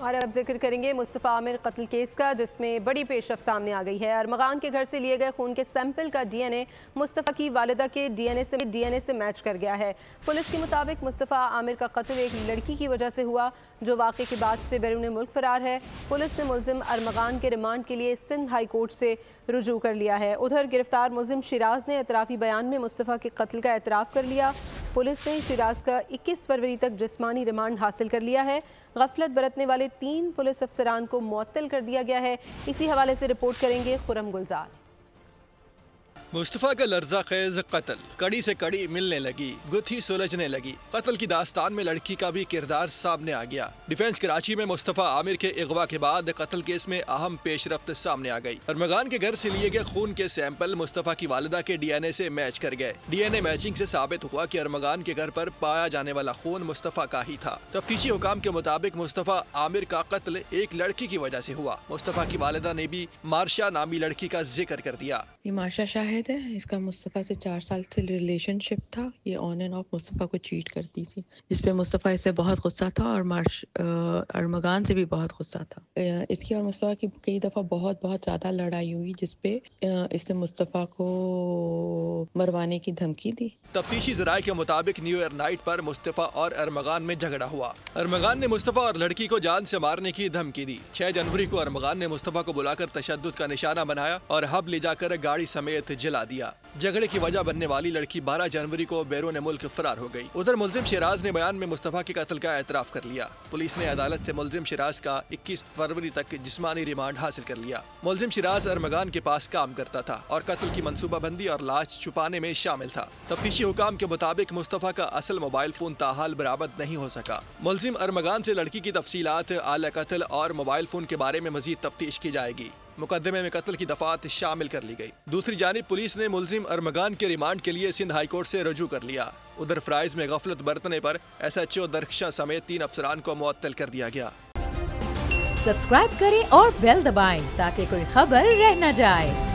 और अब जिक्र करेंगे मुस्तफ़ा आमिर कत्ल केस का, जिसमें बड़ी पेशरफ सामने आ गई है। अरमगान के घर से लिए गए खून के सैंपल का डीएनए मुस्तफ़ा की वालिदा के डीएनए से मैच कर गया है। पुलिस के मुताबिक मुस्तफ़ा आमिर का कत्ल एक लड़की की वजह से हुआ, जो वाक़े के बाद से बैरून मुल्क फरार है। पुलिस ने मुलजिम अरमगान के रिमांड के लिए सिंध हाई कोर्ट से रुजू कर लिया है। उधर गिरफ्तार मुलजिम शिराज ने एतराफ़ी बयान में मुस्तफ़ा के कत्ल का एतराफ़ कर लिया। पुलिस ने शिराज का 21 फरवरी तक जिस्मानी रिमांड हासिल कर लिया है। गफलत बरतने वाले 3 पुलिस अफसरान को मुअत्तल कर दिया गया है। इसी हवाले से रिपोर्ट करेंगे खुरम गुलजार। मुस्तफ़ा का लर्जा खेज कत्ल, कड़ी से कड़ी मिलने लगी, गुत्थी सुलझने लगी। कत्ल की दास्तान में लड़की का भी किरदार सामने आ गया। डिफेंस कराची में मुस्तफ़ा आमिर के अगवा के बाद कत्ल केस में अहम पेशरफ्त सामने आ गई। अरमगान के घर से लिए गए खून के सैंपल मुस्तफ़ा की वालिदा के डीएनए से मैच कर गए। डीएनए मैचिंग से साबित हुआ कि अरमगान के घर पर पाया जाने वाला खून मुस्तफ़ा का ही था। तफ्तीशी हुकाम के मुताबिक मुस्तफ़ा आमिर का कत्ल एक लड़की की वजह से हुआ। मुस्तफ़ा की वालिदा ने भी मार्शा नामी लड़की का जिक्र कर दिया। ये मार्शा शाहिद है, इसका मुस्तफ़ा से 4 साल से रिलेशनशिप था। ये ऑन एंड ऑफ मुस्तफ़ा को चीट करती थी, जिस पे मुस्तफ़ा इससे बहुत गुस्सा था और अरमगान से भी बहुत गुस्सा था। इसकी और मुस्तफ़ा की कई दफ़ा बहुत ज़्यादा लड़ाई हुई, जिस पे इसने मुस्तफ़ा को मरवाने की धमकी दी। तफ्तीशी ज़राए के मुताबिक न्यू ईयर नाइट पर मुस्तफ़ा और अरमगान में झगड़ा हुआ। अरमगान ने मुस्तफ़ा और लड़की को जान से मारने की धमकी दी। 6 जनवरी को अरमगान ने मुस्तफ़ा को बुलाकर तशद्दुद का निशाना बनाया और हब ले जाकर गाड़ी समेत जला दिया। झगड़े की वजह बनने वाली लड़की 12 जनवरी को बैरून मुल्क फरार हो गई। उधर मुलजिम शिराज ने बयान में मुस्तफ़ा के कत्ल का एतराफ़ कर लिया। पुलिस ने अदालत से मुलजिम शिराज का 21 फरवरी तक जिस्मानी रिमांड हासिल कर लिया। मुलजिम शिराज अरमगान के पास काम करता था और कत्ल की मंसूबाबंदी और लाश छुपाने में शामिल था। तफ्तीशी हुकाम के मुताबिक मुस्तफ़ा का असल मोबाइल फोन ताहाल बरामद नहीं हो सका। मुलजिम अरमगान से लड़की की तफसीलात, आला कत्ल और मोबाइल फोन के बारे में मजीद तफ्तीश की जाएगी। मुकदमे में कत्ल की दफात शामिल कर ली गई। दूसरी जानिब पुलिस ने मुलजिम अरमगान के रिमांड के लिए सिंध हाई कोर्ट से रुजू कर लिया। उधर फ्राइज में गफलत बरतने पर SHO दरख्शां समेत 3 अफसरान को मुअत्तल कर दिया गया। सब्सक्राइब करें और बेल दबाएं ताकि कोई खबर रह न जाए।